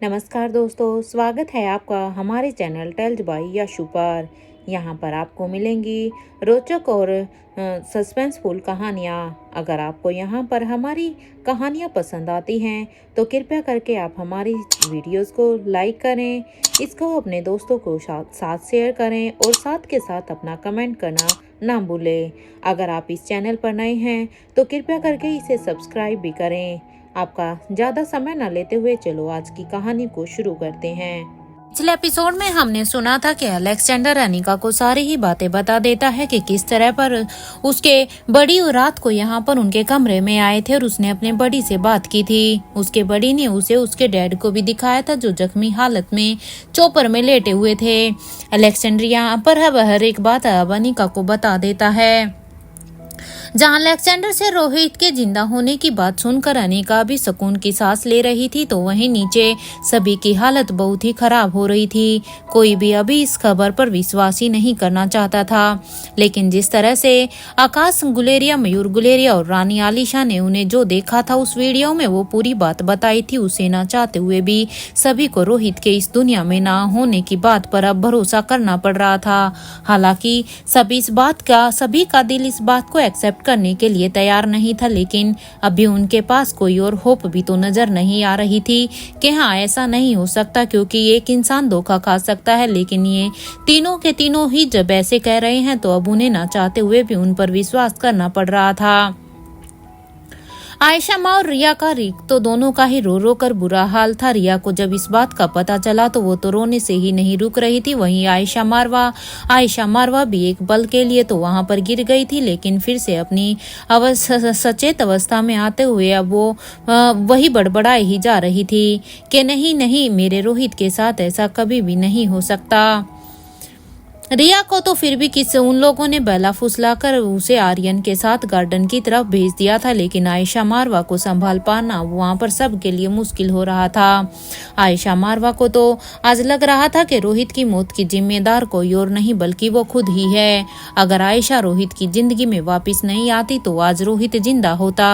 नमस्कार दोस्तों, स्वागत है आपका हमारे चैनल टेल्स बाय यशु पर। यहाँ पर आपको मिलेंगी रोचक और सस्पेंसफुल कहानियाँ। अगर आपको यहाँ पर हमारी कहानियाँ पसंद आती हैं तो कृपया करके आप हमारी वीडियोस को लाइक करें, इसको अपने दोस्तों को साथ शेयर करें और साथ के साथ अपना कमेंट करना ना भूलें। अगर आप इस चैनल पर नए हैं तो कृपया करके इसे सब्सक्राइब भी करें। आपका ज्यादा समय न लेते हुए चलो आज की कहानी को शुरू करते हैं। पिछले एपिसोड में हमने सुना था कि अलेक्जेंडर अनिका को सारी ही बातें बता देता है कि किस तरह पर उसके बड़ी और रात को यहाँ पर उनके कमरे में आए थे और उसने अपने बड़ी से बात की थी। उसके बड़ी ने उसे उसके डैड को भी दिखाया था जो जख्मी हालत में चौपर में लेटे हुए थे। अलेक्जेंडर यहाँ पर हर एक बात अनिका को बता देता है। जहां अलेक्जेंडर से रोहित के जिंदा होने की बात सुनकर अनिका भी सुकून की सांस ले रही थी तो वहीं नीचे सभी की हालत बहुत ही खराब हो रही थी। कोई भी अभी इस खबर पर विश्वास ही नहीं करना चाहता था, लेकिन जिस तरह से आकाश गुलेरिया, मयूर गुलेरिया और रानी आलिशा ने उन्हें जो देखा था उस वीडियो में वो पूरी बात बताई थी, उसे न चाहते हुए भी सभी को रोहित के इस दुनिया में ना होने की बात पर अब भरोसा करना पड़ रहा था। हालांकि सभी का दिल इस बात को एक्सेप्ट करने के लिए तैयार नहीं था, लेकिन अभी उनके पास कोई और होप भी तो नजर नहीं आ रही थी कि हाँ ऐसा नहीं हो सकता, क्योंकि एक इंसान धोखा खा सकता है लेकिन ये तीनों के तीनों ही जब ऐसे कह रहे हैं तो अब उन्हें ना चाहते हुए भी उन पर विश्वास करना पड़ रहा था। आयशा माँ और रिया का तो दोनों का ही रो रो कर बुरा हाल था। रिया को जब इस बात का पता चला तो वो तो रोने से ही नहीं रुक रही थी। वहीं आयशा मारवा भी एक पल के लिए तो वहां पर गिर गई थी, लेकिन फिर से अपनी सचेत अवस्था में आते हुए अब वो वही बड़बड़ाए ही जा रही थी कि नहीं नहीं, मेरे रोहित के साथ ऐसा कभी भी नहीं हो सकता। रिया को तो फिर भी उन लोगों ने बहला फुसलाकर उसे आर्यन के साथ गार्डन की तरफ भेज दिया था, लेकिन आयशा मारवा को संभाल पाना वहां पर सबके लिए मुश्किल हो रहा था। आयशा मारवा को तो आज लग रहा था कि रोहित की मौत की जिम्मेदार कोई और नहीं बल्कि वो खुद ही है। अगर आयशा रोहित की जिंदगी में वापस नहीं आती तो आज रोहित जिंदा होता।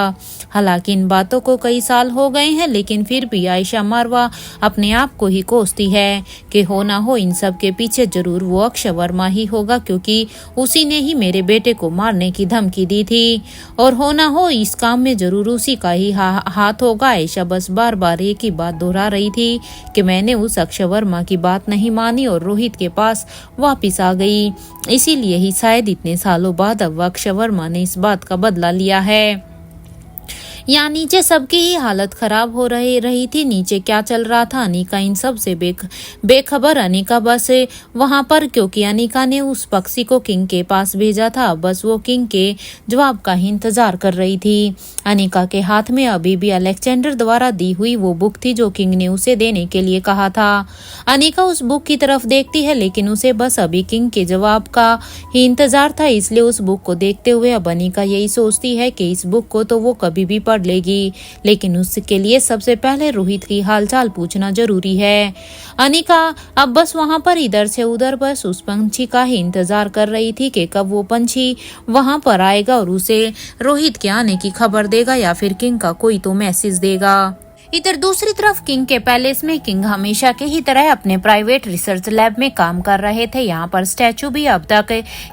हालांकि इन बातों को कई साल हो गए हैं, लेकिन फिर भी आयशा मारवा अपने आप को ही कोसती है कि हो ना हो इन सब के पीछे जरूर वो अक्षय वर्मा ही होगा, क्योंकि उसी ने ही मेरे बेटे को मारने की धमकी दी थी और हो ना हो इस काम में जरूर उसी का ही हाथ होगा। आयशा बस बार बार एक ही बात दोहरा रही थी कि मैंने उस अक्षय वर्मा की बात नहीं मानी और रोहित के पास वापिस आ गई, इसीलिए ही शायद इतने सालों बाद अब अक्षय वर्मा ने इस बात का बदला लिया है। यहाँ नीचे सबकी ही हालत खराब हो रही थी। नीचे क्या चल रहा था अनिका इन सब से बेखबर। अनिका बस वहां पर, क्योंकि अनिका ने उस पक्षी को किंग के पास भेजा था, बस वो किंग के जवाब का ही इंतजार कर रही थी। अनिका के हाथ में अभी भी अलेक्जेंडर द्वारा दी हुई वो बुक थी जो किंग ने उसे देने के लिए कहा था। अनिका उस बुक की तरफ देखती है, लेकिन उसे बस अभी किंग के जवाब का ही इंतजार था, इसलिए उस बुक को देखते हुए अब अनिका यही सोचती है कि इस बुक को तो वो कभी भी पढ़ लेगी, लेकिन उसके लिए सबसे पहले रोहित की हालचाल पूछना जरूरी है। अनिका अब बस वहां पर इधर से उधर बस उस पंछी का ही इंतजार कर रही थी कि कब वो पंछी वहां पर आएगा और उसे रोहित के आने की खबर देगा या फिर किंग का कोई तो मैसेज देगा। इधर दूसरी तरफ किंग के पैलेस में किंग हमेशा के ही तरह अपने प्राइवेट रिसर्च लैब में काम कर रहे थे। यहाँ पर स्टैचू भी अब तक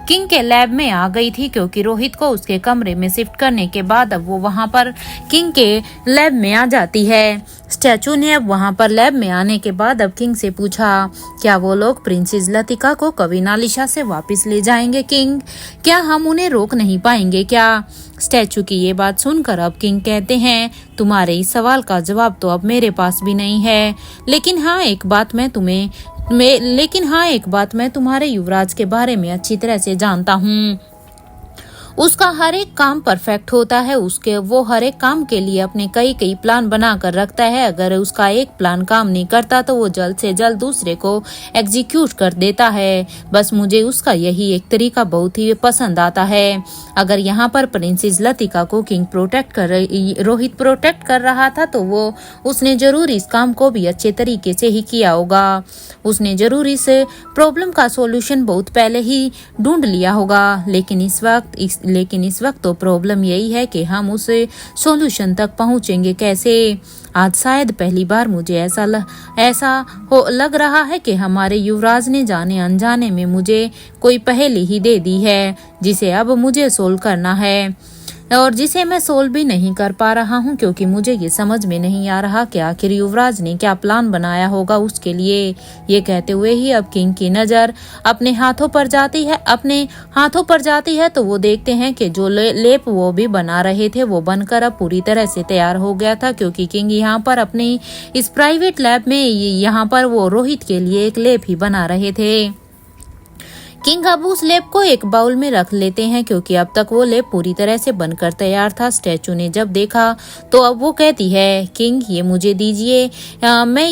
किंग के लैब में आ गई थी, क्योंकि रोहित को उसके कमरे में शिफ्ट करने के बाद अब वो वहाँ पर किंग के लैब में आ जाती है। स्टैचू ने अब वहाँ पर लैब में आने के बाद अब किंग से पूछा, क्या वो लोग प्रिंसेस लतिका को कविन आलिशा से वापस ले जाएंगे किंग? क्या हम उन्हें रोक नहीं पाएंगे क्या? स्टैचू की ये बात सुनकर अब किंग कहते हैं, तुम्हारे इस सवाल का जवाब तो अब मेरे पास भी नहीं है, लेकिन हाँ एक बात मैं तुम्हारे युवराज के बारे में अच्छी तरह से जानता हूँ। उसका हर एक काम परफेक्ट होता है, वो हर एक काम के लिए अपने कई प्लान बना कर रखता है। अगर उसका एक प्लान काम नहीं करता तो वो जल्द से जल्द दूसरे को एग्जीक्यूट कर देता है। बस मुझे उसका यही एक तरीका बहुत ही पसंद आता है। अगर यहाँ पर प्रिंसेस लतिका को किंग रोहित प्रोटेक्ट कर रहा था तो उसने जरूर इस काम को भी अच्छे तरीके से ही किया होगा। उसने जरूर इस प्रॉब्लम का सॉल्यूशन बहुत पहले ही ढूंढ लिया होगा, लेकिन इस वक्त लेकिन इस वक्त तो प्रॉब्लम यही है कि हम उस सॉल्यूशन तक पहुंचेंगे कैसे। आज शायद पहली बार मुझे ऐसा लग रहा है कि हमारे युवराज ने जाने अनजाने में मुझे कोई पहेली ही दे दी है जिसे अब मुझे सोल्व करना है, और जिसे मैं सोल्व भी नहीं कर पा रहा हूँ, क्योंकि मुझे ये समझ में नहीं आ रहा कि आखिर युवराज ने क्या प्लान बनाया होगा उसके लिए। ये कहते हुए ही अब किंग की नज़र अपने हाथों पर जाती है तो वो देखते हैं कि जो लेप वो भी बना रहे थे वो बनकर अब पूरी तरह से तैयार हो गया था, क्योंकि किंग यहाँ पर अपनी इस प्राइवेट लैब में यहाँ पर वो रोहित के लिए एक लेप ही बना रहे थे। किंग अब उस लेप को एक बाउल में रख लेते हैं, क्योंकि अब तक वो लेप पूरी तरह से बनकर तैयार था। स्टैचू ने जब देखा तो अब वो कहती है, किंग ये मुझे दीजिए, मैं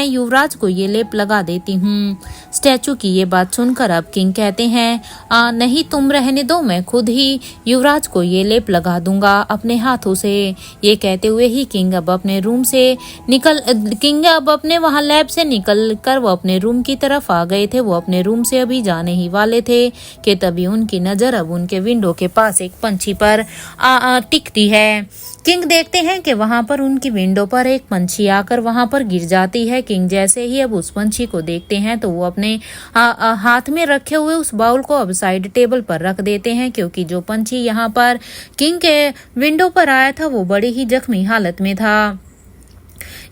युवराज को ये लेप लगा देती हूँ। स्टैचू की ये बात सुनकर अब किंग कहते हैं, नहीं तुम रहने दो, मैं खुद ही युवराज को ये लेप लगा दूंगा अपने हाथों से। ये कहते हुए ही किंग अब अपने वहाँ लैब से निकल कर वो अपने रूम की तरफ आ गए थे। वो अपने रूम से अभी जाने ही वाले थे कि तभी उनकी नजर अब उनके विंडो के पास एक पंछी पर टिकती है। किंग देखते हैं कि वहां पर उनकी विंडो पर एक पंछी आकर वहां पर गिर जाती है। किंग जैसे ही अब उस पंछी को देखते हैं तो वो अपने हाथ में रखे हुए उस बाउल को अब साइड टेबल पर रख देते हैं, क्योंकि जो पंछी यहाँ पर किंग के विंडो पर आया था वो बड़ी ही जख्मी हालत में था।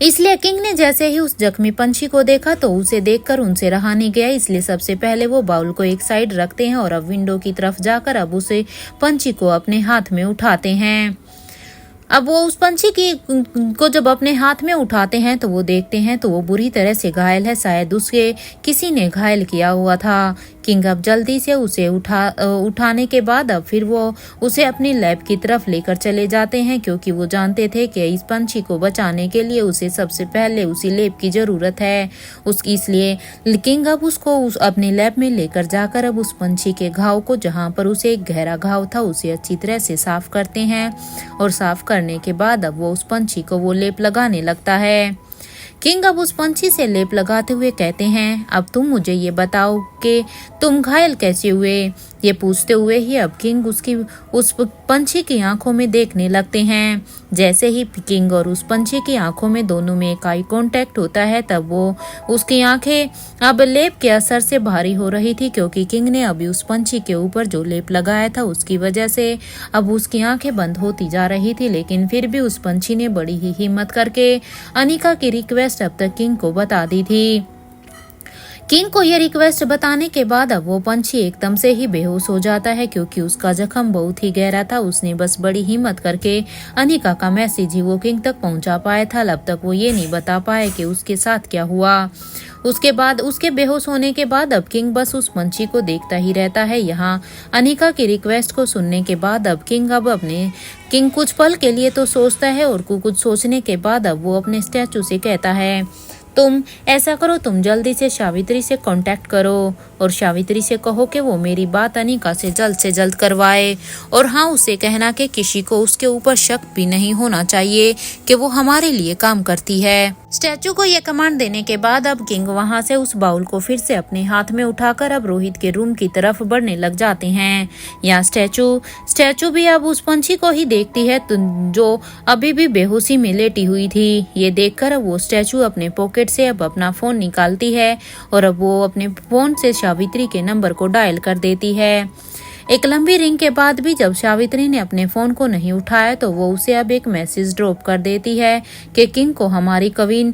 इसलिए किंग ने जैसे ही उस जख्मी पंछी को देखा तो उसे देखकर उनसे रहा नहीं गया, इसलिए सबसे पहले वो बाउल को एक साइड रखते हैं और अब विंडो की तरफ जाकर अब उसे पंछी को अपने हाथ में उठाते हैं। अब वो उस पंछी को जब अपने हाथ में उठाते हैं तो वो देखते हैं तो वो बुरी तरह से घायल है, शायद उसके किसी ने घायल किया हुआ था। किंग अब जल्दी से उसे उठाने के बाद अब फिर वो उसे अपनी लैब की तरफ लेकर चले जाते हैं, क्योंकि वो जानते थे कि इस पंछी को बचाने के लिए उसे सबसे पहले उसी लैब की जरूरत है इसलिए किंग अब उसको अपनी लैब में लेकर जाकर अब उस पंछी के घाव को, जहाँ पर उसे एक गहरा घाव था, उसे अच्छी तरह से साफ करते हैं और साफ करने के बाद अब वो उस पंछी को वो लेप लगाने लगता है। किंग अब उस पंछी से लेप लगाते हुए कहते हैं, अब तुम मुझे ये बताओ कि तुम घायल कैसे हुए। ये पूछते हुए ही अब किंग उस पंछी की आंखों में देखने लगते हैं। जैसे ही किंग और उस पंछी की आंखों में दोनों में एक आई कांटेक्ट होता है तब वो उसकी आंखें अब लेप के असर से भारी हो रही थी, क्योंकि किंग ने अभी उस पंछी के ऊपर जो लेप लगाया था उसकी वजह से अब उसकी आंखें बंद होती जा रही थी। लेकिन फिर भी उस पंछी ने बड़ी ही हिम्मत करके अनिका की रिक्वेस्ट अब तक किंग को बता दी थी। किंग को यह रिक्वेस्ट बताने के बाद अब वो पंछी एकदम से ही बेहोश हो जाता है, क्योंकि उसका जख्म बहुत ही गहरा था। उसने बस बड़ी हिम्मत करके अनिका का मैसेज ही वो किंग तक पहुंचा पाया था। अब तक वो ये नहीं बता पाए कि उसके साथ क्या हुआ। उसके बेहोश होने के बाद अब किंग बस उस पंछी को देखता ही रहता है। यहाँ अनिका की रिक्वेस्ट को सुनने के बाद अब किंग कुछ पल के लिए तो सोचता है और कुछ सोचने के बाद अब वो अपने स्टैचू से कहता है, तुम ऐसा करो, तुम जल्दी से सावित्री से कांटेक्ट करो और सावित्री से कहो कि वो मेरी बात अनिका से जल्द करवाए, और हाँ उसे कहना कि किसी को उसके ऊपर शक भी नहीं होना चाहिए कि वो हमारे लिए काम करती है। स्टैचू को ये कमांड देने के बाद अब किंग वहां से उस बाउल को फिर से अपने हाथ में उठाकर अब रोहित के रूम की तरफ बढ़ने लग जाते हैं। यहाँ स्टैचू भी अब उस पंछी को ही देखती है जो अभी भी बेहोशी में लेटी हुई थी। ये देखकर अब वो स्टैचू अपने पॉकेट से अब अपना फोन निकालती है और अब वो अपने फोन से सावित्री के नंबर को डायल कर देती है। एक लंबी रिंग के बाद भी जब सावित्री ने अपने फोन को नहीं उठाया तो वो उसे अब एक मैसेज ड्रॉप कर देती है कि किंग को हमारी कवीन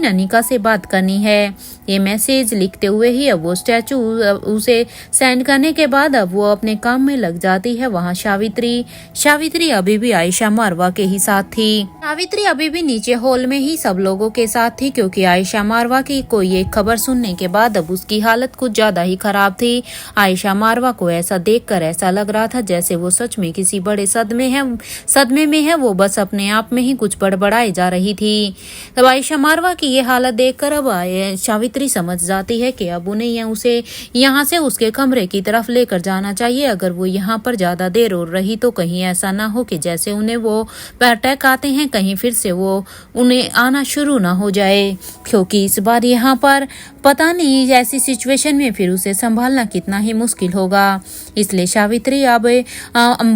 अनिका से बात करनी है। ये मैसेज लिखते हुए ही अब वो स्टैचू उसे सेंड करने के बाद अब वो अपने काम में लग जाती है। वहाँ सावित्री अभी भी आयशा मारवा के ही साथ थी। सावित्री अभी भी नीचे हॉल में ही सब लोगों के साथ थी, क्योंकि आयशा मारवा की कोई एक खबर सुनने के बाद अब उसकी हालत कुछ ज्यादा ही खराब थी। आयशा मारवा को ऐसा देखकर ऐसा लग रहा था जैसे वो सच में किसी बड़े सदमे में है। वो बस अपने आप में ही कुछ बड़बड़ाई जा रही थी। तब आयशा मारवा की ये हालत देखकर अब सावित्री समझ जाती है कि अब उन्हें उसे यहाँ से उसके कमरे की तरफ लेकर जाना चाहिए। अगर वो यहाँ पर ज्यादा देर और रही तो कहीं ऐसा ना हो कि जैसे उन्हें वो अटैक आते हैं कहीं फिर से वो उन्हें आना शुरू ना हो जाए, क्योंकि इस बार यहाँ पर पता नहीं ऐसी सिचुएशन में फिर उसे संभालना कितना ही मुश्किल होगा। इसलिए सावित्री अब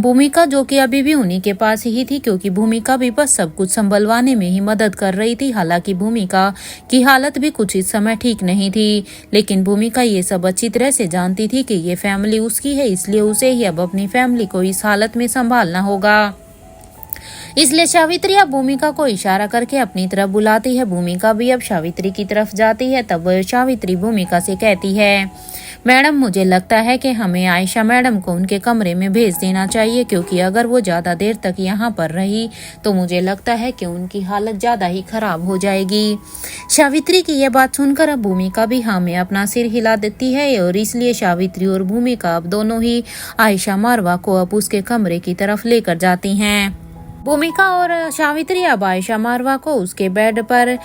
भूमिका जो कि अभी भी उन्हीं के पास ही थी, क्योंकि भूमिका भी बस सब कुछ संभलवाने में ही मदद कर रही थी। हालांकि भूमिका की हालत भी कुछ इस समय ठीक नहीं थी, लेकिन भूमिका ये सब अच्छी तरह से जानती थी कि ये फैमिली उसकी है, इसलिए उसे ही अब अपनी फैमिली को इस हालत में संभालना होगा। इसलिए सावित्री अब भूमिका को इशारा करके अपनी तरफ बुलाती है। भूमिका भी अब सावित्री की तरफ जाती है। तब सावित्री भूमिका से कहती है, मैडम मुझे लगता है कि हमें आयशा मैडम को उनके कमरे में भेज देना चाहिए, क्योंकि अगर वो ज़्यादा देर तक यहाँ पर रही तो मुझे लगता है कि उनकी हालत ज़्यादा ही खराब हो जाएगी। सावित्री की यह बात सुनकर अब भूमिका भी हाँ में अपना सिर हिला देती है, और इसलिए सावित्री और भूमिका अब दोनों ही आयशा मारवा को अब उसके कमरे की तरफ लेकर जाती हैं। भूमिका और सावित्री अब आयशा मारवा को उसके बेड पर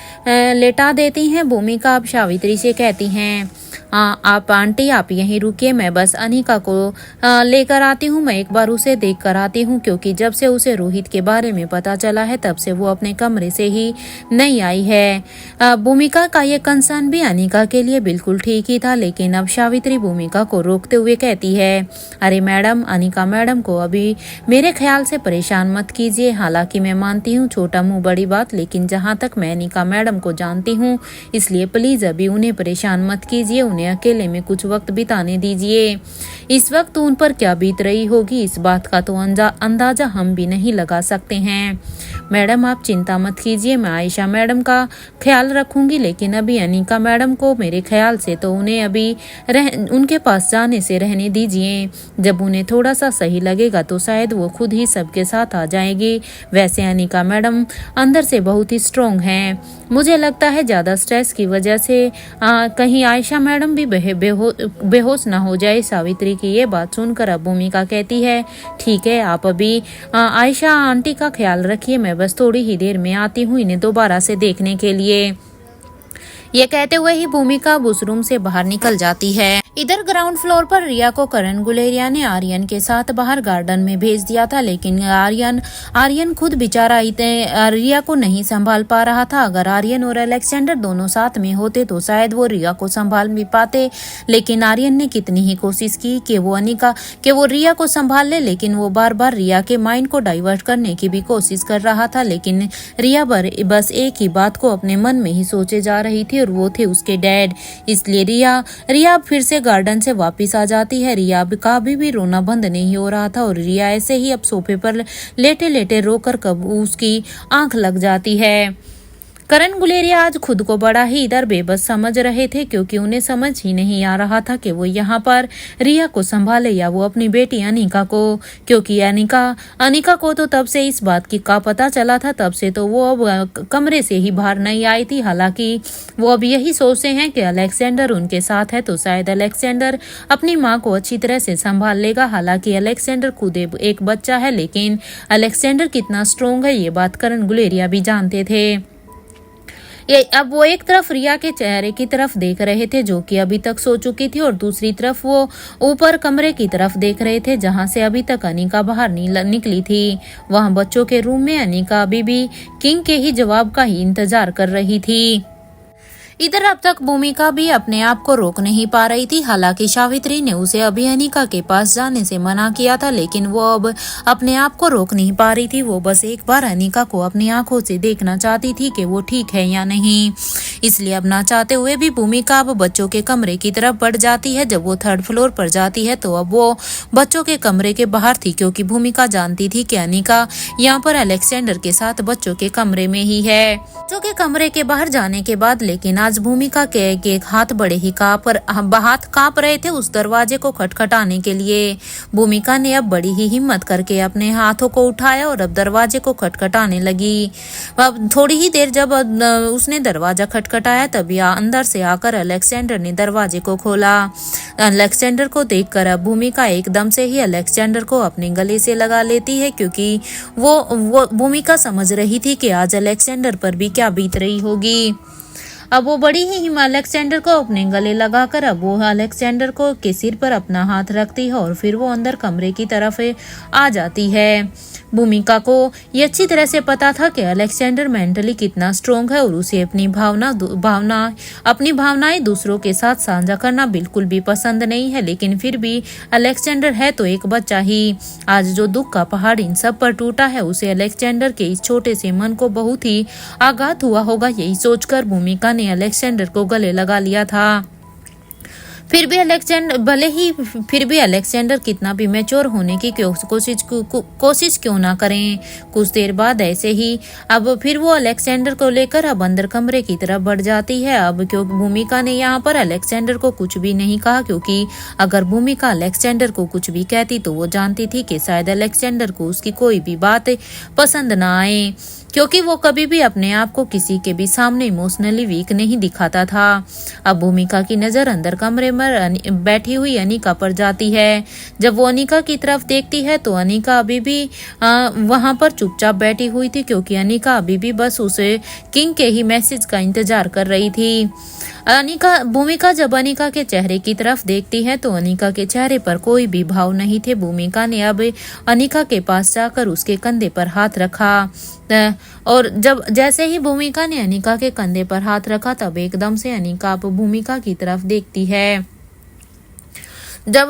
लेटा देती हैं। भूमिका अब सावित्री से कहती हैं, आप आंटी आप यहीं रुकिए, मैं बस अनिका को लेकर आती हूँ, मैं एक बार उसे देख कर आती हूँ, क्योंकि जब से उसे रोहित के बारे में पता चला है तब से वो अपने कमरे से ही नहीं आई है। भूमिका का ये कंसर्न भी अनिका के लिए बिल्कुल ठीक ही था, लेकिन अब सावित्री भूमिका को रोकते हुए कहती है, अरे मैडम, अनिका मैडम को अभी मेरे ख्याल से परेशान मत कीजिए। हालांकि मैं मानती हूँ छोटा मुंह बड़ी बात, लेकिन जहाँ तक मैं अनिका मैडम को जानती हूँ, इसलिए प्लीज अभी उन्हें परेशान मत कीजिए, उन्हें अकेले में कुछ वक्त बिताने दीजिए। इस वक्त उन पर क्या बीत रही होगी इस बात का तो अंदाजा हम भी नहीं लगा सकते हैं। मैडम आप चिंता मत कीजिए, मैं आयशा मैडम का ख्याल रखूंगी, लेकिन अभी अनिका मैडम को मेरे ख्याल से तो उन्हें अभी उनके पास जाने से रहने दीजिए। जब उन्हें थोड़ा सा सही लगेगा तो शायद वो खुद ही सबके साथ आ जाएगी। वैसे अनिका मैडम अंदर से बहुत ही स्ट्रॉन्ग हैं। मुझे लगता है ज़्यादा स्ट्रेस की वजह से कहीं आयशा मैडम भी बेहोश ना हो जाए। सावित्री की ये बात सुनकर अब भूमिका कहती है, ठीक है आप अभी आयशा आंटी का ख्याल रखिए, मैं बस थोड़ी ही देर में आती हूँ इन्हें दोबारा से देखने के लिए। ये कहते हुए ही भूमिका उस रूम से बाहर निकल जाती है। इधर ग्राउंड फ्लोर पर रिया को करण गुलेरिया ने आर्यन के साथ बाहर गार्डन में भेज दिया था, लेकिन आर्यन खुद बेचारा रिया को नहीं संभाल पा रहा था। अगर आर्यन और अलेक्जेंडर दोनों साथ में होते तो शायद वो रिया को संभाल भी पाते, लेकिन आर्यन ने कितनी ही कोशिश की कि वो रिया को संभाल ले, लेकिन वो बार बार रिया के माइंड को डाइवर्ट करने की भी कोशिश कर रहा था। लेकिन रिया बस एक ही बात को अपने मन में ही सोचे जा रही थी, और वो थे उसके डैड। इसलिए रिया फिर से गार्डन से वापस आ जाती है। रिया का भी रोना बंद नहीं हो रहा था, और रिया ऐसे ही अब सोफे पर लेटे लेटे रोकर कब उसकी आंख लग जाती है। करण गुलेरिया आज खुद को बड़ा ही इधर बेबस समझ रहे थे, क्योंकि उन्हें समझ ही नहीं आ रहा था कि वो यहाँ पर रिया को संभाले या वो अपनी बेटी अनिका को, क्योंकि अनिका को तो तब से इस बात की का पता चला था, तब से तो वो अब कमरे से ही बाहर नहीं आई थी। हालांकि वो अब यही सोचते हैं कि अलेक्जेंडर उनके साथ है तो शायद अलेक्जेंडर अपनी माँ को अच्छी तरह से संभाल लेगा। हालांकि अलेक्जेंडर खुद एक बच्चा है, लेकिन अलेक्जेंडर कितना स्ट्रोंग है ये बात करण गुलेरिया भी जानते थे। अब वो एक तरफ रिया के चेहरे की तरफ देख रहे थे जो कि अभी तक सो चुकी थी, और दूसरी तरफ वो ऊपर कमरे की तरफ देख रहे थे जहां से अभी तक अनिका बाहर निकली थी। वहां बच्चों के रूम में अनिका अभी भी किंग के ही जवाब का ही इंतजार कर रही थी। इधर अब तक भूमिका भी अपने आप को रोक नहीं पा रही थी। हालांकि सावित्री ने उसे अभी अनिका के पास जाने से मना किया था, लेकिन वो अब अपने आप को रोक नहीं पा रही थी। वो बस एक बार अनिका को अपनी आंखों से देखना चाहती थी कि वो ठीक है या नहीं। इसलिए अब ना चाहते हुए भी भूमिका अब बच्चों के कमरे की तरफ बढ़ जाती है। जब वो 3rd फ्लोर पर जाती है तो अब वो बच्चों के कमरे के बाहर थी, क्योंकि भूमिका जानती थी कि अनिका यहाँ पर अलेक्जेंडर के साथ बच्चों के कमरे में ही है। बच्चों के कमरे के बाहर जाने के बाद लेकिन आज भूमिका के हाथ बड़े ही कांप रहे थे उस दरवाजे को खटखटाने के लिए। भूमिका ने अब बड़ी ही हिम्मत करके अपने हाथों को उठाया और अब दरवाजे को खटखटाने लगी। अब थोड़ी ही देर जब उसने दरवाजा खटखटाया तभी अंदर से आकर अलेक्जेंडर ने दरवाजे को खोला। अलेक्जेंडर को देखकर अब भूमिका एकदम से ही अलेक्जेंडर को अपने गले से लगा लेती है, क्योंकि वो भूमिका समझ रही थी कि आज अलेक्जेंडर पर भी क्या बीत रही होगी। अब वो बड़ी ही हिमा अलेक्जेंडर को अपने गले लगाकर अब वो अलेक्जेंडर को के सिर पर अपना हाथ रखती है और फिर वो अंदर कमरे की तरफ आ जाती है। भूमिका को ये अच्छी तरह से पता था कि अलेक्जेंडर मेंटली कितना स्ट्रोंग है और उसे अपनी भावनाएं दूसरों के साथ साझा करना बिल्कुल भी पसंद नहीं है, लेकिन फिर भी अलेक्जेंडर है तो एक बच्चा ही। आज जो दुख का पहाड़ इन सब पर टूटा है उसे अलेक्जेंडर के इस छोटे से मन को बहुत ही आघात हुआ होगा। यही सोचकर भूमिका ने अलेक्जेंडर को गले लगा लिया था। फिर भी अलेक्जेंडर कितना भी मैच्योर होने की कोशिश क्यों ना करें। कुछ देर बाद ऐसे ही अब फिर वो अलेक्जेंडर को लेकर अब अंदर कमरे की तरफ बढ़ जाती है। अब क्योंकि भूमिका ने यहाँ पर अलेक्जेंडर को कुछ भी नहीं कहा, क्योंकि अगर भूमिका अलेक्जेंडर को कुछ भी कहती तो वो जानती थी कि शायद अलेक्जेंडर को उसकी कोई भी बात पसंद ना आए, क्योंकि वो कभी भी अपने आप को किसी के भी सामने इमोशनली वीक नहीं दिखाता था। अब भूमिका की नजर अंदर कमरे में बैठी हुई अनिका पर जाती है। जब वो अनिका की तरफ देखती है तो अनिका अभी भी वहां पर चुपचाप बैठी हुई थी, क्योंकि अनिका अभी भी बस उसे किंग के ही मैसेज का इंतजार कर रही थी। भूमिका जब अनिका के चेहरे की तरफ देखती है तो अनिका के चेहरे पर कोई भी भाव नहीं थे। भूमिका ने अब अनिका के पास जाकर उसके कंधे पर हाथ रखा और जब जैसे ही भूमिका ने अनिका के कंधे पर हाथ रखा तब एकदम से अनिका अब भूमिका की तरफ देखती है। जब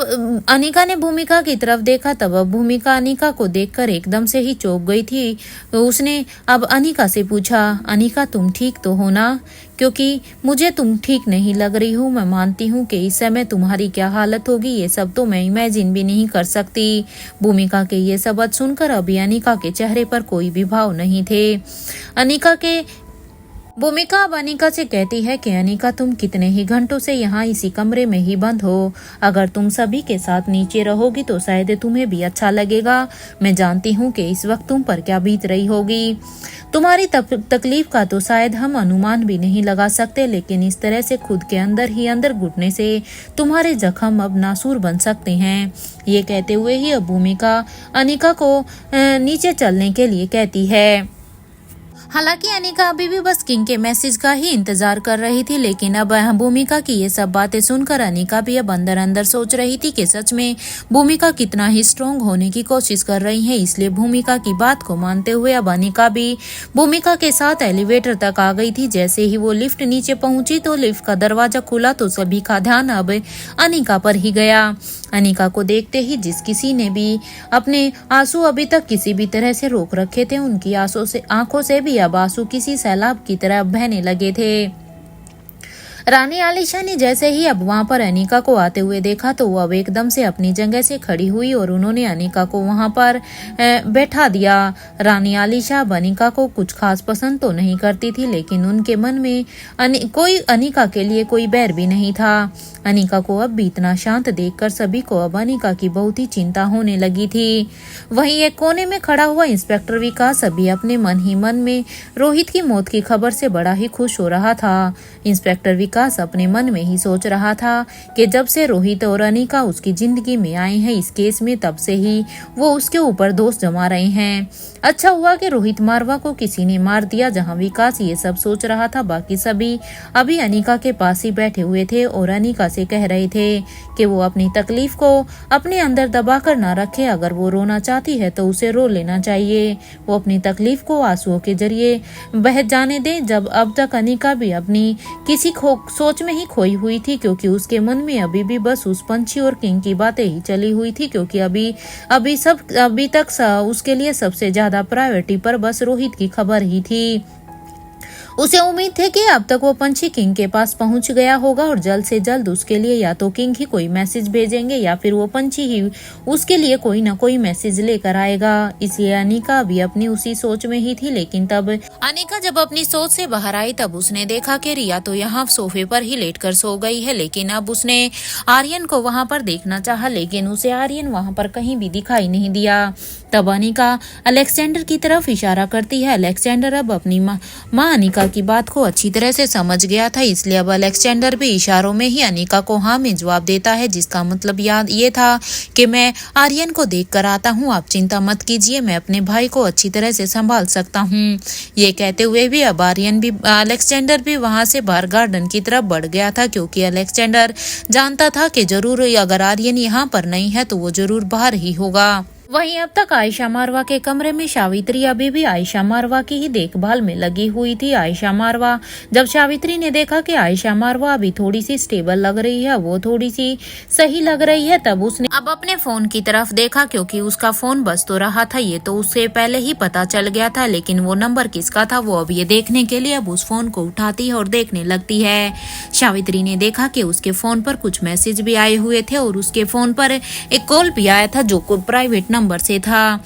अनिका ने भूमिका की तरफ देखा तब भूमिका अनिका को देखकर एकदम से ही चौंक गई थी। उसने अब अनिका से पूछा, अनिका तुम ठीक तो हो ना? क्योंकि मुझे तुम ठीक नहीं लग रही हूँ। मैं मानती हूँ कि इस समय तुम्हारी क्या हालत होगी ये सब तो मैं इमेजिन भी नहीं कर सकती। भूमिका के ये शब्द सुनकर अभी अनिका के चेहरे पर कोई भी भाव नहीं थे। भूमिका अब अनिका से कहती है कि अनिका तुम कितने ही घंटों से यहाँ इसी कमरे में ही बंद हो। अगर तुम सभी के साथ नीचे रहोगी तो शायद तुम्हें भी अच्छा लगेगा। मैं जानती हूँ कि इस वक्त तुम पर क्या बीत रही होगी। तुम्हारी तकलीफ का तो शायद हम अनुमान भी नहीं लगा सकते, लेकिन इस तरह से खुद के अंदर ही अंदर घुटने से तुम्हारे जख्म अब नासूर बन सकते हैं। ये कहते हुए ही अब भूमिका अनिका को नीचे चलने के लिए कहती है। हालांकि अनिका अभी भी बस किंग के मैसेज का ही इंतजार कर रही थी, लेकिन अब भूमिका की ये सब बातें सुनकर अनिका भी अब अंदर अंदर सोच रही थी कि सच में भूमिका कितना ही स्ट्रोंग होने की कोशिश कर रही है। इसलिए भूमिका की बात को मानते हुए अब अनिका भी भूमिका के साथ एलिवेटर तक आ गई थी। जैसे ही वो लिफ्ट नीचे पहुंची तो लिफ्ट का दरवाजा खुला तो सभी का ध्यान अब अनिका पर ही गया। अनिका को देखते ही जिस किसी ने भी अपने आंसू अभी तक किसी भी तरह से रोक रखे थे, उनकी आंखों से भी अब आंसू किसी सैलाब की तरह बहने लगे थे। रानी आलिशा ने जैसे ही अब वहां पर अनिका को आते हुए देखा तो वो अब एकदम से अपनी जगह से खड़ी हुई और उन्होंने अनिका को वहां पर बैठा दिया। रानी आलिशा अब अनिका को कुछ खास पसंद तो नहीं करती थी, लेकिन उनके मन में कोई अनिका के लिए कोई बैर भी नहीं था। अनिका को अब भी इतना शांत देखकर सभी को अब अनिका की बहुत ही चिंता होने लगी थी। वहीं एक कोने में खड़ा हुआ इंस्पेक्टर विकास अभी अपने मन ही मन में रोहित की मौत की खबर से बड़ा ही खुश हो रहा था। इंस्पेक्टर विकास अपने मन में ही सोच रहा था कि जब से रोहित और अनिका उसकी जिंदगी में आए हैं इस केस में, तब से ही वो उसके ऊपर दोष जमा रहे हैं। अच्छा हुआ कि रोहित मारवा को किसी ने मार दिया। जहां विकास ये सब सोच रहा था, बाकी सभी अभी अनिका के पास ही बैठे हुए थे और अनिका से कह रहे थे कि वो अपनी तकलीफ को अपने अंदर दबा कर ना रखे। अगर वो रोना चाहती है तो उसे रो लेना चाहिए। वो अपनी तकलीफ को आंसुओं के जरिए बह जाने दे। जब अब तक अनिका भी अपनी किसी सोच में ही खोई हुई थी, क्योंकि उसके मन में अभी भी बस उस पंछी और किंग की बातें ही चली हुई थी, क्योंकि अभी तक उसके लिए सबसे ज्यादा प्रायोरिटी पर बस रोहित की खबर ही थी। उसे उम्मीद थी कि अब तक वो पंछी किंग के पास पहुंच गया होगा और जल्द से जल्द उसके लिए या तो किंग ही कोई मैसेज भेजेंगे या फिर वो पंछी ही उसके लिए कोई ना कोई मैसेज लेकर आएगा। इसलिए अनिका भी अपनी उसी सोच में ही थी। लेकिन तब अनिका जब अपनी सोच से बाहर आई तब उसने देखा कि रिया तो यहाँ सोफे पर ही लेटकर सो गई है। लेकिन अब उसने आर्यन को वहाँ पर देखना चाहा, लेकिन उसे आर्यन वहाँ पर कहीं भी दिखाई नहीं दिया। तब अनिका अलेक्जेंडर की तरफ इशारा करती है। अलेक्जेंडर अब अपनी माँ अनिका की बात को अच्छी तरह से समझ गया था, इसलिए अब अलेक्जेंडर भी इशारों में ही अनिका को हाँ में जवाब देता है, जिसका मतलब याद ये था कि मैं आर्यन को देख कर आता हूँ, आप चिंता मत कीजिए, मैं अपने भाई को अच्छी तरह से संभाल सकता हूँ। ये कहते हुए भी अब अलेक्जेंडर भी वहां से बाहर गार्डन की तरफ बढ़ गया था, क्योंकि अलेक्जेंडर जानता था कि जरूर अगर आर्यन यहाँ पर नहीं है तो वो जरूर बाहर ही होगा। वहीं अब तक आयशा मारवा के कमरे में सावित्री अभी भी आयशा मारवा की ही देखभाल में लगी हुई थी। आयशा मारवा, जब सावित्री ने देखा कि आयशा मारवा अभी थोड़ी सी स्टेबल लग रही है, वो थोड़ी सी सही लग रही है, तब उसने अब अपने फोन की तरफ देखा, क्योंकि उसका फोन बज तो रहा था, ये तो उससे पहले ही पता चल गया था, लेकिन वो नंबर किसका था वो अब ये देखने के लिए अब उस फोन को उठाती है और देखने लगती है। सावित्री ने देखा कि उसके फोन पर कुछ मैसेज भी आए हुए थे और उसके फोन पर एक कॉल भी आया था जो प्राइवेट नंबर से था।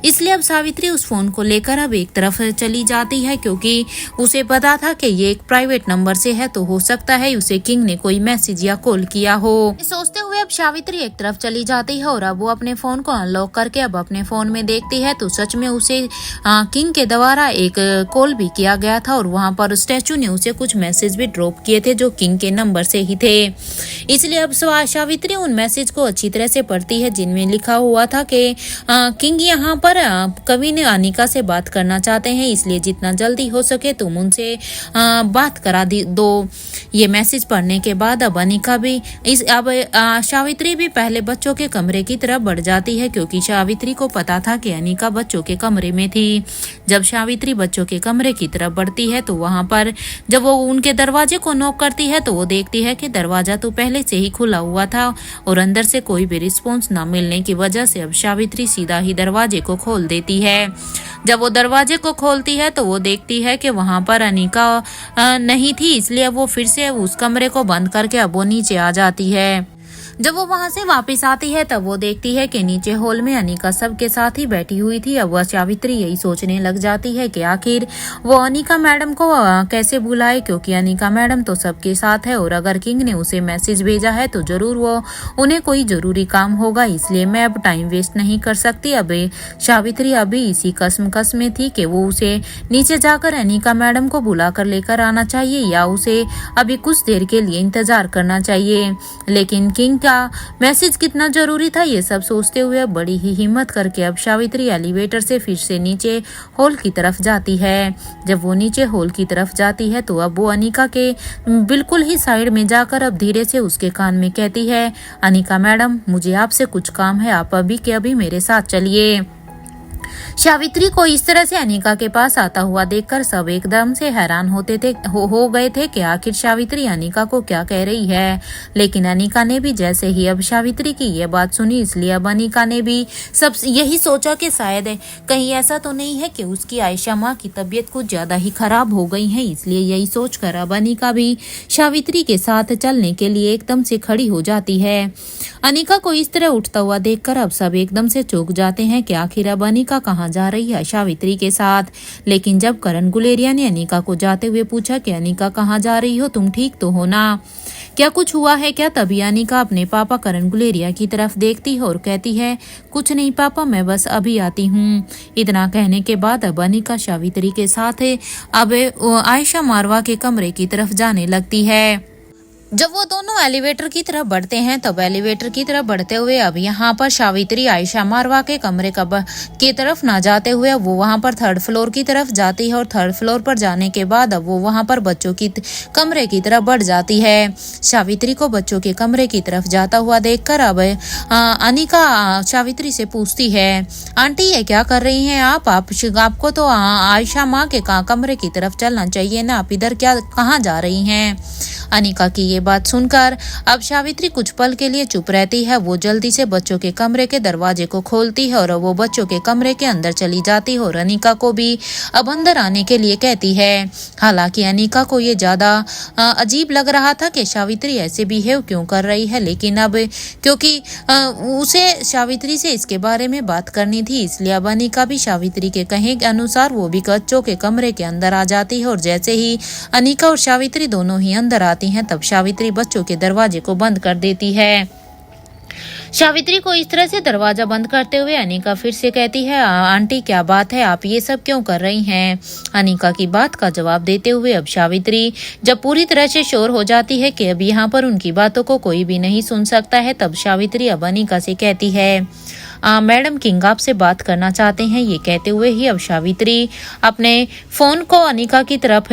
इसलिए अब सावित्री उस फोन को लेकर अब एक तरफ चली जाती है, क्योंकि उसे पता था कि ये एक प्राइवेट नंबर से है, तो हो सकता है उसे किंग ने कोई मैसेज या कॉल किया हो। सोचते हुए अब सावित्री एक तरफ चली जाती है और अब वो अपने फोन को अनलॉक करके अब अपने फोन में देखती है, तो सच में उसे किंग के द्वारा एक कॉल भी किया गया था और वहाँ पर स्टैचू ने उसे कुछ मैसेज भी ड्रॉप किए थे जो किंग के नंबर से ही थे। इसलिए अब सावित्री उन मैसेज को अच्छी तरह से पढ़ती है, जिनमें लिखा हुआ था कि किंग यहाँ पर कवि ने अनिका से बात करना चाहते हैं, इसलिए जितना जल्दी हो सके तुम उनसे बात करा दो। ये मैसेज पढ़ने के बाद अब अनिका भी सावित्री भी पहले बच्चों के कमरे की तरफ बढ़ जाती है, क्योंकि सावित्री को पता था कि अनिका बच्चों के कमरे में थी। जब सावित्री बच्चों के कमरे की तरफ बढ़ती है तो वहां पर जब वो उनके दरवाजे को नॉक करती है तो वो देखती है कि दरवाजा तो पहले से ही खुला हुआ था और अंदर से कोई भी रिस्पॉन्स ना मिलने की वजह से अब सावित्री सीधा ही दरवाजे को खोल देती है। जब वो दरवाजे को खोलती है तो वो देखती है कि वहां पर अनिका नहीं थी, इसलिए वो फिर से उस कमरे को बंद करके अब वो नीचे आ जाती है। जब वो वहां से वापस आती है तब वो देखती है कि नीचे हॉल में अनिका सबके साथ ही बैठी हुई थी। अब वह सावित्री यही सोचने लग जाती है कि आखिर वो अनिका मैडम को कैसे बुलाए, क्योंकि अनिका मैडम तो सबके साथ है और अगर किंग ने उसे मैसेज भेजा है तो जरूर वो उन्हें कोई जरूरी काम होगा, इसलिए मैं अब टाइम वेस्ट नहीं कर सकती। अब सावित्री अभी इसी कसम में थी कि वो उसे नीचे जाकर अनिका मैडम को बुला कर लेकर आना चाहिए या उसे अभी कुछ देर के लिए इंतजार करना चाहिए। लेकिन किंग मैसेज कितना जरूरी था ये सब सोचते हुए बड़ी ही हिम्मत करके अब सावित्री एलिवेटर से फिर से नीचे हॉल की तरफ जाती है। जब वो नीचे हॉल की तरफ जाती है तो अब वो अनिका के बिल्कुल ही साइड में जाकर अब धीरे से उसके कान में कहती है, अनिका मैडम मुझे आपसे कुछ काम है, आप अभी के अभी मेरे साथ चलिए। सावित्री को इस तरह से अनिका के पास आता हुआ देखकर सब एकदम से हैरान हो गए थे कि आखिर सावित्री अनिका को क्या कह रही है। लेकिन अनिका ने भी जैसे ही अब सावित्री की यह बात सुनी, इसलिए अब अनिका ने भी सब यही सोचा कि शायद कहीं ऐसा तो नहीं है कि उसकी आयशा माँ की तबीयत कुछ ज्यादा ही खराब हो गई है। इसलिए यही सोचकर अब अनिका भी सावित्री के साथ चलने के लिए एकदम से खड़ी हो जाती है। अनिका को इस तरह उठता हुआ देखकर अब सब एकदम से चौंक जाते हैं कि आखिर अब अनिका कहाँ जा रही है सावित्री के साथ। लेकिन जब करण गुलेरिया ने अनिका को जाते हुए पूछा कि अनिका कहाँ जा रही हो, तुम ठीक तो हो ना, क्या कुछ हुआ है क्या, तभी अनिका अपने पापा करण गुलेरिया की तरफ देखती है और कहती है, कुछ नहीं पापा, मैं बस अभी आती हूँ। इतना कहने के बाद अब अनिका सावित्री के साथ अब आयशा मारवा के कमरे की तरफ जाने लगती है। जब वो दोनों एलिवेटर की तरफ बढ़ते हैं तब एलिवेटर की तरफ बढ़ते हुए अब यहाँ पर सावित्री आयशा मारवा के कमरे की तरफ ना जाते हुए वो वहाँ पर थर्ड फ्लोर की तरफ जाती है और थर्ड फ्लोर पर जाने के बाद अब वो वहाँ पर बच्चों की कमरे की तरफ बढ़ जाती है। सावित्री को बच्चों के कमरे की तरफ जाता हुआ देखकर अब अनिका सावित्री से पूछती है, आंटी ये क्या कर रही हैं आपको तो आयशा माँ के कमरे की तरफ चलना चाहिए ना, आप इधर कहाँ जा रही हैं। अनिका की ये बात सुनकर अब सावित्री कुछ पल के लिए चुप रहती है। वो जल्दी से बच्चों के कमरे के दरवाजे को खोलती है और वो बच्चों के कमरे के अंदर चली जाती है और अनिका को भी अब अंदर आने के लिए कहती है। हालांकि अनिका को ये ज्यादा अजीब लग रहा था कि सावित्री ऐसे बिहेव क्यों कर रही है, लेकिन अब क्योंकि उसे सावित्री से इसके बारे में बात करनी थी, इसलिए अब अनिका भी सावित्री के कहे के अनुसार वो भी बच्चों के कमरे के अंदर आ जाती है। और जैसे ही अनिका और सावित्री दोनों ही अंदर आती हैं तब सावित्री बच्चों के दरवाजे को बंद कर देती है। सावित्री को इस तरह से दरवाजा बंद करते हुए अनिका फिर से कहती है, आंटी क्या बात है, आप ये सब क्यों कर रही हैं? अनिका की बात का जवाब देते हुए अब सावित्री जब पूरी तरह से श्योर हो जाती है कि अब यहाँ पर उनकी बातों को कोई भी नहीं सुन सकता है, तब सावित्री अब अनिका से कहती है, मैडम किंग आपसे बात करना चाहते हैं। ये कहते हुए ही अब सावित्री अपने फोन को अनिका की तरफ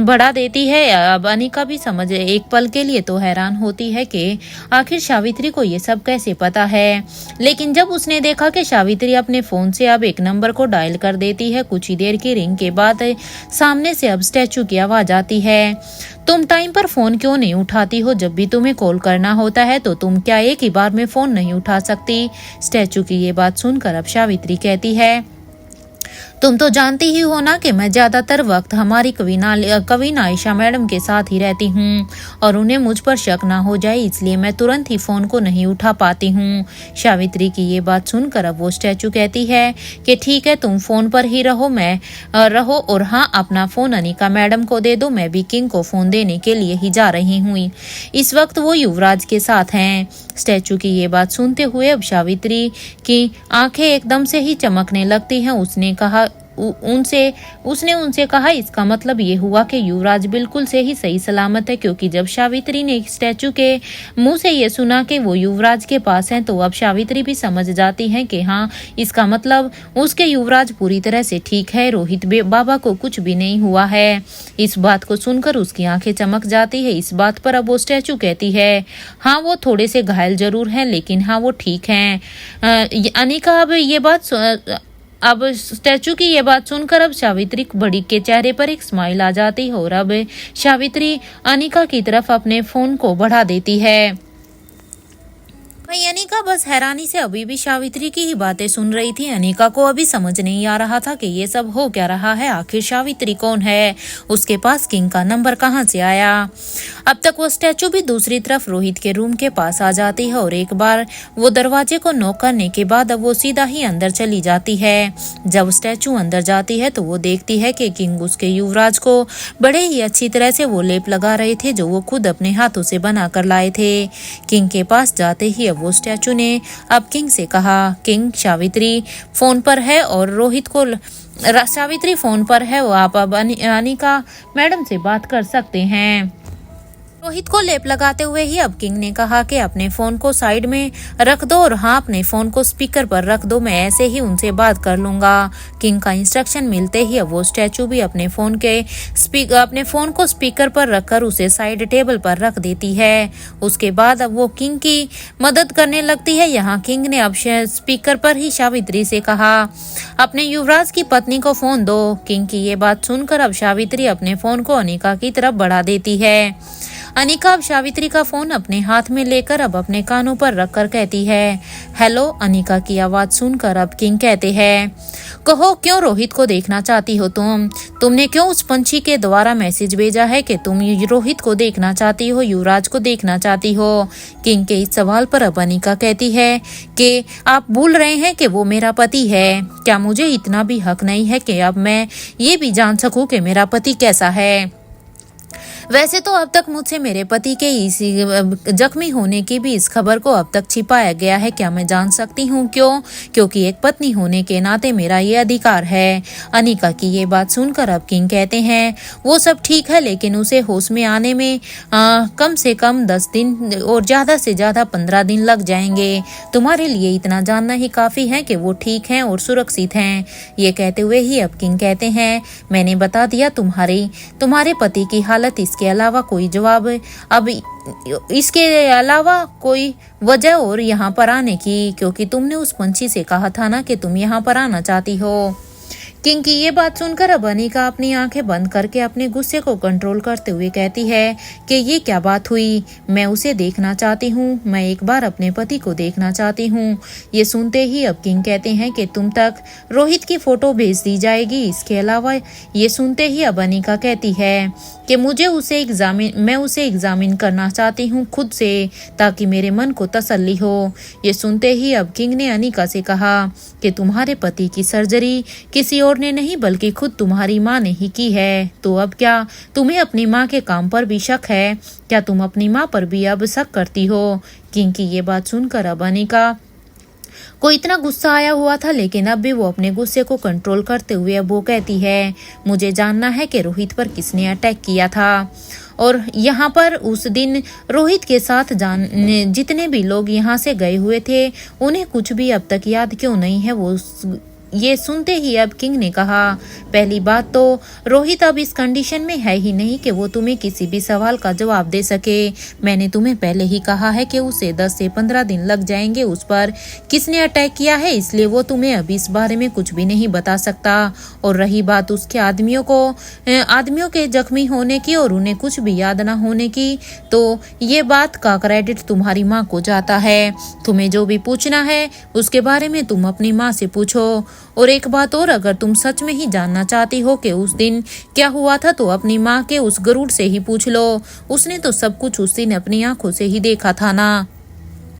बढ़ा देती है। अब अनिका भी समझ एक पल के लिए तो हैरान होती है कि आखिर सावित्री को ये सब कैसे पता है, लेकिन जब उसने देखा कि सावित्री अपने फोन से अब एक नंबर को डायल कर देती है, कुछ ही देर की रिंग के बाद सामने से अब स्टैचू की आवाज आती है, तुम टाइम पर फोन क्यों नहीं उठाती हो? जब भी तुम्हें कॉल करना होता है तो तुम क्या एक ही बार में फोन नहीं उठा सकती? स्टैचू की ये बात सुनकर अब सावित्री कहती है, तुम तो जानती ही हो ना कि मैं ज्यादातर वक्त हमारी कवीना आयशा मैडम के साथ ही रहती हूँ और उन्हें मुझ पर शक ना हो जाए, इसलिए मैं तुरंत ही फोन को नहीं उठा पाती हूँ। सावित्री की ये बात सुनकर अब वो स्टैचू कहती है कि ठीक है, तुम फोन पर ही रहो और हाँ, अपना फोन अनिका मैडम को दे दो, मैं भी किंग को फोन देने के लिए ही जा रही हूँ। इस वक्त वो युवराज के साथ हैं। स्टैचू की ये बात सुनते हुए अब सावित्री की आंखें एकदम से ही चमकने लगती हैं। उसने उनसे कहा, इसका मतलब ये हुआ कि युवराज बिल्कुल से ही सही सलामत है, क्योंकि जब सावित्री ने स्टैचू के मुंह से ये सुना कि वो युवराज के पास हैं, तो अब सावित्री भी समझ जाती है कि हाँ, इसका मतलब उसके युवराज पूरी तरह से ठीक है, रोहित बाबा को कुछ भी नहीं हुआ है। इस बात को सुनकर उसकी आंखें चमक जाती है। इस बात पर अब वो स्टैचू कहती है, हाँ वो थोड़े से घायल जरूर हैं, लेकिन हाँ वो ठीक हैं। अनिका अब स्टैचू की ये बात सुनकर अब सावित्री बड़ी के चेहरे पर एक स्माइल आ जाती है और अब सावित्री अनिका की तरफ अपने फोन को बढ़ा देती है। अनिका बस हैरानी से अभी भी सावित्री की ही बातें सुन रही थी। अनिका को अभी समझ नहीं आ रहा था कि ये सब हो क्या रहा है, आखिर सावित्री कौन है, उसके पास किंग का नंबर कहाँ से आया। अब तक वो स्टैचू भी दूसरी तरफ रोहित के रूम के पास आ जाती है और एक बार वो दरवाजे को नॉक करने के बाद अब वो सीधा ही अंदर चली जाती है। जब स्टैचू अंदर जाती है तो वो देखती है कि किंग उसके युवराज को बड़े ही अच्छी तरह से वो लेप लगा रहे थे, जो वो खुद अपने हाथों से बना कर लाए थे। किंग के पास जाते ही वो स्टैचू ने अब किंग से कहा, किंग सावित्री फोन पर है और सावित्री फोन पर है, वो आप अब अनिका मैडम से बात कर सकते हैं। रोहित को लेप लगाते हुए ही अब किंग ने कहा कि अपने फोन को साइड में रख दो और हाँ, अपने फोन को स्पीकर पर रख दो, मैं ऐसे ही उनसे बात कर लूंगा। किंग का इंस्ट्रक्शन मिलते ही अब वो स्टैचू भी अपने फोन को स्पीकर पर रखकर उसे साइड टेबल पर रख देती है। उसके बाद अब वो किंग की मदद करने लगती है। यहाँ किंग ने अब स्पीकर पर ही सावित्री से कहा, अपने युवराज की पत्नी को फोन दो। किंग की ये बात सुनकर अब सावित्री अपने फोन को अनिका की तरफ बढ़ा देती है। अनिका अब सावित्री का फोन अपने हाथ में लेकर अब अपने कानों पर रखकर कहती है, हेलो। अनिका की आवाज सुनकर अब किंग कहते हैं, कहो क्यों रोहित को देखना चाहती हो तुमने क्यों उस पंछी के द्वारा मैसेज भेजा है कि तुम रोहित को देखना चाहती हो, युवराज को देखना चाहती हो? किंग के इस सवाल पर अब अनिका कहती है कि आप भूल रहे हैं कि वो मेरा पति है। क्या मुझे इतना भी हक नहीं है कि अब मैं ये भी जान सकूं कि मेरा पति कैसा है? वैसे तो अब तक मुझसे मेरे पति के इसी जख्मी होने की भी इस खबर को अब तक छिपाया गया है। क्या मैं जान सकती हूँ क्यों? क्योंकि एक पत्नी होने के नाते मेरा ये अधिकार है। अनिका की ये बात सुनकर अब किंग कहते हैं, वो सब ठीक है, लेकिन उसे होश में आने में कम से कम 10 दिन और ज्यादा से ज्यादा 15 दिन लग जाएंगे। तुम्हारे लिए इतना जानना ही काफी है कि वो ठीक हैं और सुरक्षित हैं। ये कहते हुए ही अब किंग कहते हैं, मैंने बता दिया तुम्हारे पति की हालत, इसके अलावा कोई वजह और यहाँ पर आने की, क्योंकि तुमने उस पंछी से कहा था ना कि तुम यहाँ पर आना चाहती हो। किंग की ये बात सुनकर अब अनिका अपनी आंखें बंद करके अपने गुस्से को कंट्रोल करते हुए कहती है कि ये क्या बात हुई, मैं उसे देखना चाहती हूँ, मैं एक बार अपने पति को देखना चाहती हूँ। ये सुनते ही अब किंग कहते हैं कि तुम तक रोहित की फोटो भेज दी जाएगी। इसके अलावा ये सुनते ही अब अनिका कहती है कि मैं उसे एग्जामिन करना चाहती हूँ खुद से, ताकि मेरे मन को तसल्ली हो। ये सुनते ही अब किंग ने अनिका से कहा कि तुम्हारे पति की सर्जरी किसी और और ने नहीं बल्कि खुद तुम्हारी माँ ने ही की है। तो अब क्या तुम्हें अपनी माँ के काम पर भी शक है? क्या तुम अपनी माँ पर भी अब शक करती हो? किंग की ये बात सुनकर अब अनिका को इतना गुस्सा आया हुआ था, लेकिन अब भी वो अपने गुस्से को कंट्रोल करते हुए अब वो कहती है, मुझे जानना है कि रोहित पर किसने अटैक किया था। और यहाँ पर उस दिन रोहित के साथ जितने भी लोग यहाँ से गए हुए थे उन्हें कुछ भी अब तक याद क्यों नहीं है। वो ये सुनते ही अब किंग ने कहा, पहली बात तो रोहित अब इस कंडीशन में है ही नहीं कि वो तुम्हें किसी भी सवाल का जवाब दे सके। मैंने तुम्हें पहले ही कहा है कि उसे 10 से 15 दिन लग जाएंगे उस पर किसने अटैक किया है, इसलिए वो तुम्हें अभी इस बारे में कुछ भी नहीं बता सकता। और रही बात उसके आदमियों के जख्मी होने की और उन्हें कुछ भी याद ना होने की, तो ये बात का क्रेडिट तुम्हारी माँ को जाता है। तुम्हें जो भी पूछना है उसके बारे में तुम अपनी माँ से पूछो। और एक बात और, अगर तुम सच में ही जानना चाहती हो कि उस दिन क्या हुआ था तो अपनी माँ के उस गरुड़ से ही पूछ लो। उसने तो सब कुछ उस दिन अपनी आंखों से ही देखा था ना।